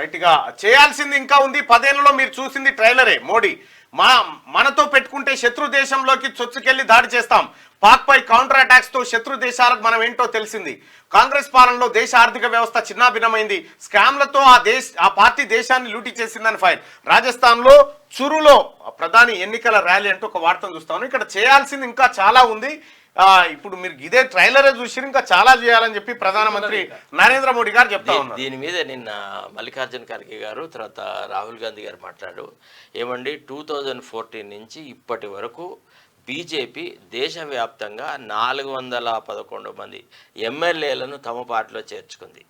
రైట్గా చేయాల్సింది ఇంకా ఉంది. 10 ఏళ్లలో మీరు చూసింది ట్రైలరే. మోడీ మనతో పెట్టుకుంటే శత్రు దేశంలోకి చొచ్చుకెళ్లి దాడి చేస్తాం. పాక్ పై కౌంటర్ అటాక్స్ తో శత్రు దేశాలకు మనం ఏంటో తెలిసింది. కాంగ్రెస్ పాలనలో దేశ ఆర్థిక వ్యవస్థ చిన్నాభిన్నమైంది. స్కామ్లతో ఆ పార్టీ దేశాన్ని లూటీ చేసిందని ఫైర్. రాజస్థాన్ లో చురులో ప్రధాని ఎన్నికల ర్యాలీ అంటూ ఒక వార్తను చూస్తాను. ఇక్కడ చేయాల్సింది ఇంకా చాలా ఉంది. ఇప్పుడు మీరు ఇదే ట్రైలరే చూసి ఇంకా చాలా చేయాలని చెప్పి ప్రధానమంత్రి నరేంద్ర మోడీ గారు చెప్తా ఉన్నారు. దీని మీద నిన్న మల్లికార్జున ఖర్గే గారు తర్వాత రాహుల్ గాంధీ గారు మాట్లాడు ఏమండి 2014 నుంచి ఇప్పటి వరకు బీజేపీ దేశవ్యాప్తంగా 411 మంది ఎమ్మెల్యేలను తమ పార్టీలో చేర్చుకుంది.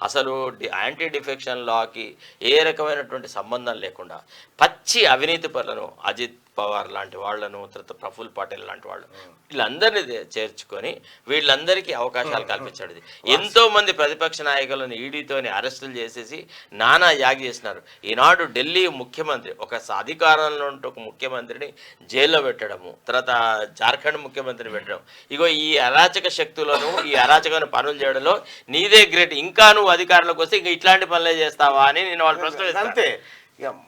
అసలు యాంటీ డిఫెక్షన్ లాకి ఏ రకమైనటువంటి సంబంధం లేకుండా పచ్చి అవినీతి పరులను అజిత్ పవార్ లాంటి వాళ్లను తర్వాత ప్రఫుల్ పటేల్ లాంటి వాళ్ళు వీళ్ళందరినీ చేర్చుకొని వీళ్ళందరికీ అవకాశాలు కల్పించాడు. ఎంతో మంది ప్రతిపక్ష నాయకులను ఈడీతోని అరెస్టులు చేసేసి నానా యాగి చేసినారు. ఈనాడు ఢిల్లీ ముఖ్యమంత్రి ఒక అధికారంలో ఉంటే ఒక ముఖ్యమంత్రిని జైల్లో పెట్టడము, తర్వాత జార్ఖండ్ ముఖ్యమంత్రిని పెట్టడం, ఇగో ఈ అరాచక శక్తులను ఈ అరాచకమైన పనులు చేయడంలో నీదే గ్రేట్. ఇంకా నువ్వు అధికారంలోకి వస్తే ఇంకా ఇట్లాంటి పనులే చేస్తావా అని నేను వాళ్ళు ప్రశ్న. అంతే,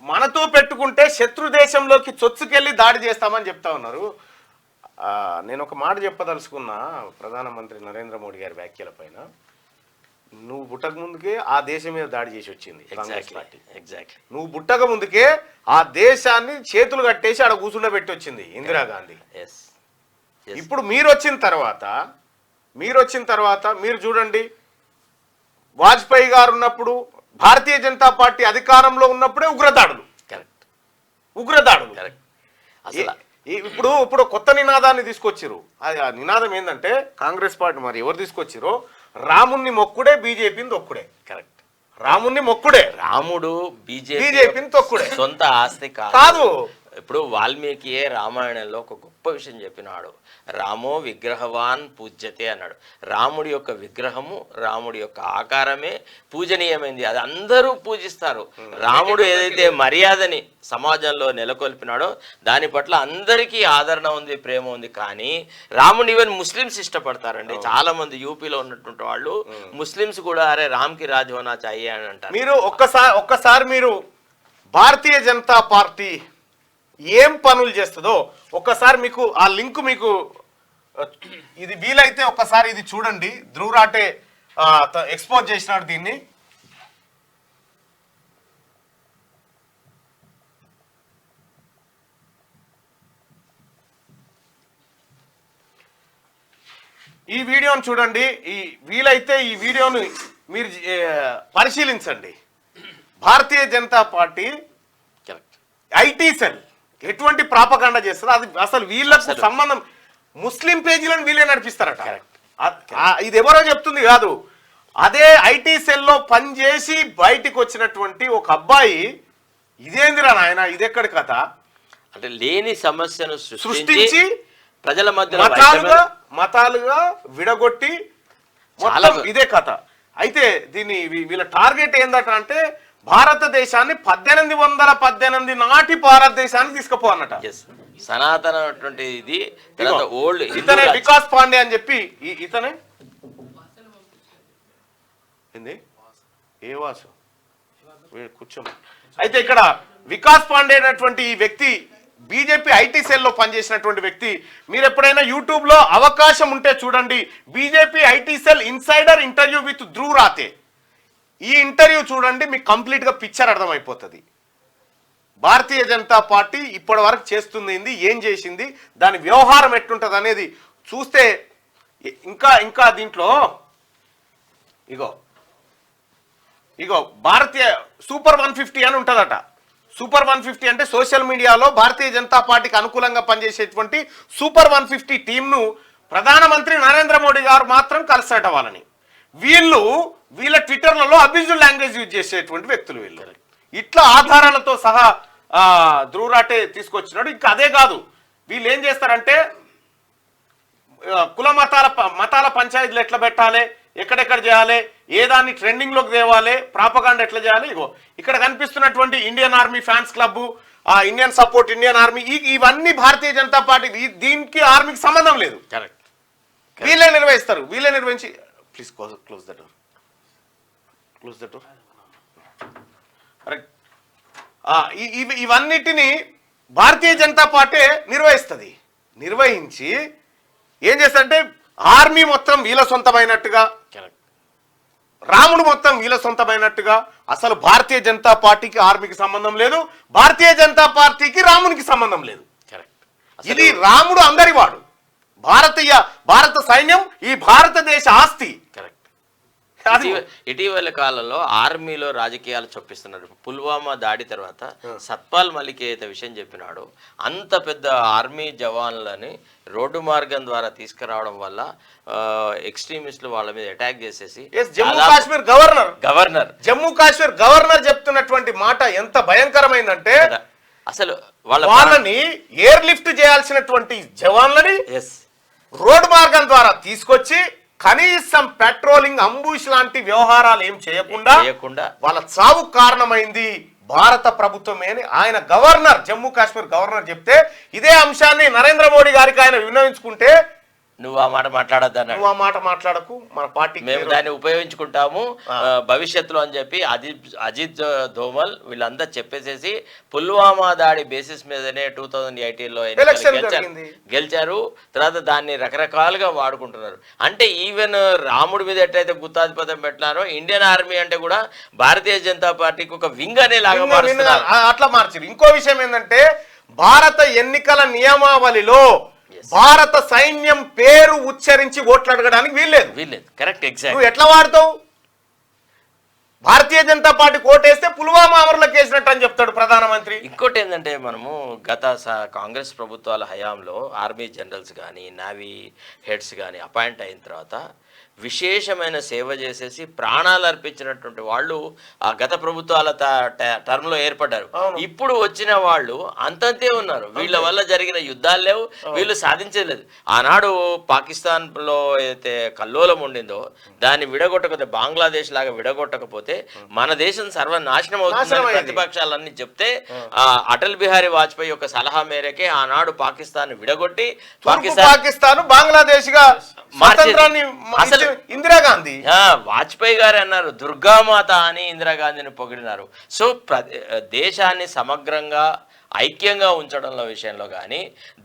మనతో పెట్టుకుంటే శత్రు దేశంలోకి చొచ్చుకెళ్ళి దాడి చేస్తామని చెప్తా ఉన్నారు. నేను ఒక మాట చెప్పదలుచుకున్నా ప్రధానమంత్రి నరేంద్ర మోడీ గారి వ్యాఖ్యల పైన. నువ్వు పుట్టక ముందుకే ఆ దేశం మీద దాడి చేసి వచ్చింది కాంగ్రెస్ పార్టీ. ఎగ్జాక్ట్లీ నువ్వు పుట్టక ముందుకే ఆ దేశాన్ని చేతులు కట్టేసి ఆడ కూర్చుండబెట్టి వచ్చింది ఇందిరాగాంధీ. ఇప్పుడు మీరు వచ్చిన తర్వాత మీరు చూడండి, వాజ్పేయి గారు ఉన్నప్పుడు భారతీయ జనతా పార్టీ అధికారంలో ఉన్నప్పుడే ఉగ్రదాడులు. ఇప్పుడు కొత్త నినాదాన్ని తీసుకొచ్చిరు. ఆ నినాదం ఏంటంటే కాంగ్రెస్ పార్టీ మరి ఎవరు తీసుకొచ్చిరో రాముణ్ణి మొక్కుడే బీజేపీని తొక్కుడే. కరెక్ట్, రాముణ్ణి మొక్కుడే. రాముడు బీజేపీని తొక్కుడే, సొంత ఆస్తి కాదు. ఇప్పుడు వాల్మీకియే రామాయణంలో ఒక గొప్ప విషయం చెప్పినాడు. రామో విగ్రహవాన్ పూజ్యతే అన్నాడు. రాముడి యొక్క విగ్రహము రాముడి యొక్క ఆకారమే పూజనీయమైంది, అది అందరూ పూజిస్తారు. రాముడు ఏదైతే మర్యాదని సమాజంలో నెలకొల్పినాడో దాని పట్ల అందరికీ ఆదరణ ఉంది, ప్రేమ ఉంది. కానీ రాముడు ఈవెన్ ముస్లిమ్స్ ఇష్టపడతారండి. చాలా మంది యూపీలో ఉన్నటువంటి వాళ్ళు ముస్లిమ్స్ కూడా అరే రామ్కి రాజ్ హోనా చాహియే అని అంటారు. మీరు ఒక్కసారి మీరు భారతీయ జనతా పార్టీ ఏం పనులు చేస్తుందో ఒక్కసారి మీకు ఆ లింక్ మీకు ఇది వీలైతే ఒక్కసారి ఇది చూడండి. ధ్రువ్ రాటే ఎక్స్పోజ్ చేసినాడు దీన్ని. ఈ వీడియోను చూడండి. వీలైతే ఈ వీడియోను మీరు పరిశీలించండి. Bharatiya Janata party IT cell ఎటువంటి ప్రాపకాండ చేస్తుందో అది అసలు వీళ్ళకు సంబంధం. ముస్లిం పేజీలను వీళ్ళే నడిపిస్తారట. ఇది ఎవరో చెప్తుంది కాదు, అదే ఐటీ సెల్లో పనిచేసి బయటికి వచ్చినటువంటి ఒక అబ్బాయి ఇదేందిరా నాయన ఇదెక్కడి కథ అంటే లేని సమస్యను సృష్టించి ప్రజల మధ్య మతాలుగా విడగొట్టి మొత్తం ఇదే కథ. అయితే దీన్ని వీళ్ళ టార్గెట్ ఏందట అంటే భారతదేశాన్ని 1818 నాటి భారతదేశానికి తీసుకుపోన్నట. సనాతన ఇది ఓల్డ్ ఇతనే వికాస్ పాండే అని చెప్పి ఇతనే ఏంది ఏ వాసు కూర్చో. అయితే ఇక్కడ వికాస్ పాండే అనేటువంటి ఈ వ్యక్తి బీజేపీ ఐటీ సెల్లో పనిచేసినటువంటి వ్యక్తి. మీరు ఎప్పుడైనా యూట్యూబ్ లో అవకాశం ఉంటే చూడండి, BJP IT cell insider interview with Dhruv Rathee. ఈ ఇంటర్వ్యూ చూడండి, మీకు కంప్లీట్ గా పిక్చర్ అర్థమైపోతుంది. భారతీయ జనతా పార్టీ ఇప్పటి వరకు చేస్తుంది ఏంది, ఏం చేసింది, దాని వ్యవహారం ఎట్లుంటది అనేది చూస్తే ఇంకా దీంట్లో ఇగో భారతీయ సూపర్ 150 అని ఉంటుందట. సూపర్ 150 అంటే సోషల్ మీడియాలో భారతీయ జనతా పార్టీకి అనుకూలంగా పనిచేసేటువంటి సూపర్ 150 టీంను ప్రధానమంత్రి నరేంద్ర మోడీ గారు మాత్రం కలిసట వాళ్ళని. వీళ్ళ ట్విట్టర్లలో అబ్యూజివ్ లాంగ్వేజ్ యూజ్ చేసేటువంటి వ్యక్తులు వీళ్ళు. ఇట్లా ఆధారాలతో సహా ధ్రువ్ రాటే తీసుకొచ్చినాడు. ఇంకా అదే కాదు, వీళ్ళు ఏం చేస్తారంటే కుల మతాల పంచాయతీలు ఎట్లా పెట్టాలి, ఎక్కడెక్కడ చేయాలి, ఏ దాన్ని ట్రెండింగ్లోకి తేవాలి, ప్రాపగాండా ఎట్లా చేయాలి. ఇక్కడ కనిపిస్తున్నటువంటి Indian army fans club, Indian support Indian army, ఇవన్నీ భారతీయ జనతా పార్టీ, దీనికి ఆర్మీకి సంబంధం లేదు. వీళ్ళే నిర్వహిస్తారు. వీళ్ళే నిర్వహించి please close the door. Correct. ఇవన్నిటిని భారతీయ జనతా పార్టీ నిర్వహించి ఏం చేస్తారంటే ఆర్మీ మొత్తం వీళ్ళ సొంతమైనట్టుగా, రాముడు మొత్తం వీళ్ళ సొంతమైనట్టుగా. అసలు భారతీయ జనతా పార్టీకి ఆర్మీకి సంబంధం లేదు, భారతీయ జనతా పార్టీకి రామునికి సంబంధం లేదు. ఇది రాముడు అందరి వాడు, భారత సైన్యం ఈ భారతదేశ ఆస్తి. ఇటీవల కాలంలో ఆర్మీలో రాజకీయాలు చొప్పిస్తున్నారు. పుల్వామా దాడి తర్వాత సత్పాల్ మలిక్ ఏదైతే విషయం చెప్పినాడో, అంత పెద్ద ఆర్మీ జవాన్లని రోడ్డు మార్గం ద్వారా తీసుకురావడం వల్ల ఎక్స్ట్రీమిస్టులు వాళ్ళ మీద అటాక్ చేసేసి జమ్మూ కాశ్మీర్ గవర్నర్ చెప్తున్నటువంటి మాట ఎంత భయంకరమైందంటే, అసలు వాళ్ళని ఎయిర్ లిఫ్ట్ చేయాల్సినటువంటి జవాన్లని రోడ్డు మార్గం ద్వారా తీసుకొచ్చి కనీసం పెట్రోలింగ్, అంబుష్ లాంటి వ్యవహారాలు ఏం చేయకుండా వాళ్ళ చావు కారణమైంది భారత ప్రభుత్వమే అని ఆయన జమ్మూ కాశ్మీర్ గవర్నర్ చెప్తే, ఇదే అంశాన్ని నరేంద్ర మోడీ గారికి ఆయన విన్నవించుకుంటే, నువ్వు ఆ మాట మాట్లాడొద్దన్నాడు. నువ్వు ఆ మాట మాట్లాడకు, మన పార్టీ మేము దాన్ని ఉపయోగించుకుంటాము భవిష్యత్తులో అని చెప్పి అజిత్ దోవల్ వీళ్ళంతా చెప్పేసేసి పుల్వామా దాడి బేసిస్ మీదనే 2018లో గెలిచారు. తర్వాత దాన్ని రకరకాలుగా వాడుకుంటున్నారు. అంటే ఈవెన్ రాముడి మీద ఎట్లయితే గుత్తాధిపత్యం పెట్టినారో, ఇండియన్ ఆర్మీ అంటే కూడా భారతీయ జనతా పార్టీకి ఒక వింగ్ అనేలాగా అట్లా మార్చారు. ఇంకో విషయం ఏంటంటే, భారత ఎన్నికల నియమావళిలో భారత సైన్యం పేరు ఉచ్చరించి ఓట్లు అడగడానికి వీల్లేదు. Correct, exact. నువ్వు ఎట్లా వాడతావు? భారతీయ జనతా పార్టీ కోటేస్తే పుల్వామా అమరులకు వేసినట్టు అని చెప్తాడు ప్రధానమంత్రి. ఇంకోటి ఏంటంటే, మనము గత కాంగ్రెస్ ప్రభుత్వాల హయాంలో ఆర్మీ జనరల్స్ కానీ నావీ హెడ్స్ కానీ అపాయింట్ అయిన తర్వాత విశేషమైన సేవ చేసేసి ప్రాణాలు అర్పించినటువంటి వాళ్ళు ఆ గత ప్రభుత్వాల టర్మ్లో ఏర్పడ్డారు. ఇప్పుడు వచ్చిన వాళ్ళు అంతంతే ఉన్నారు. వీళ్ళ వల్ల జరిగిన యుద్ధాలు లేవు, వీళ్ళు సాధించలేదు. ఆనాడు పాకిస్తాన్లో అయితే కల్లోలం ఉండిందో దాన్ని విడగొట్టకపోతే, బంగ్లాదేశ్ లాగా విడగొట్టకపోతే మన దేశం సర్వనాశనం అవుతుందని ప్రతిపక్షాలన్నీ చెప్తే, అటల్ బిహారీ వాజ్పేయి యొక్క సలహా మేరకే ఆనాడు పాకిస్తాన్ విడగొట్టి పాకిస్తాన్ బంగ్లాదేశ్ గా అసలు ఇందిరాగాంధీ వాజ్పేయి గారు అన్నారు, దుర్గామాత అని ఇందిరాగాంధీని పొగిడినారు. సో దేశాన్ని సమగ్రంగా ఐక్యంగా ఉంచడంలో విషయంలో కానీ,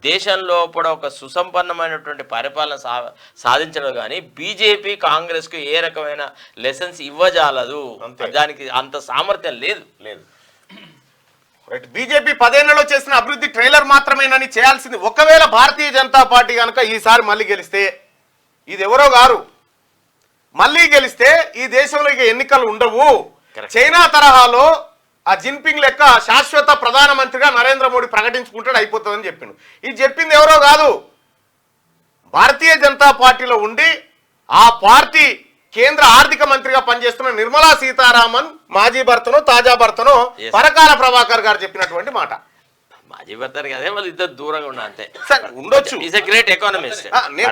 దేశంలో కూడా ఒక సుసంపన్నమైనటువంటి పరిపాలన సాధించడం కానీ బీజేపీ కాంగ్రెస్కు ఏ రకమైన లెసన్స్ ఇవ్వజాలదు. దానికి అంత సామర్థ్యం లేదు. బీజేపీ 10 ఏళ్లలో చేసిన అభివృద్ధి ట్రైలర్ మాత్రమేనని చేయాల్సింది. ఒకవేళ భారతీయ జనతా పార్టీ కనుక ఈసారి మళ్ళీ గెలిస్తే, ఇది ఎవరో గారు మళ్ళీ గెలిస్తే ఈ దేశంలో ఇక ఎన్నికలు ఉండవు. చైనా తరహాలో ఆ జిన్పింగ్ లెక్క శాశ్వత ప్రధానమంత్రిగా నరేంద్ర మోడీ ప్రకటించుకుంటాడు, అయిపోతుందని చెప్పిండు. ఇది చెప్పింది ఎవరో కాదు, భారతీయ జనతా పార్టీలో ఉండి ఆ పార్టీ కేంద్ర ఆర్థిక మంత్రిగా పనిచేస్తున్న నిర్మలా సీతారామన్ మాజీ భర్తనో తాజా భర్తనో పరకాల ప్రభాకర్ గారు చెప్పినటువంటి మాట. మాజీ భర్తరు కదే, వాళ్ళు ఇద్దరు దూరంగా ఉన్నా అంతే. ఉండొచ్చు. Is a great economist.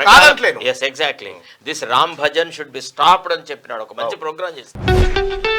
కాదంటలేను. Yes, exactly. This Ram Bhajan should be stopped అని చెప్పినాడు. ఒక మంచి ప్రోగ్రామ్ చేస్తాడు.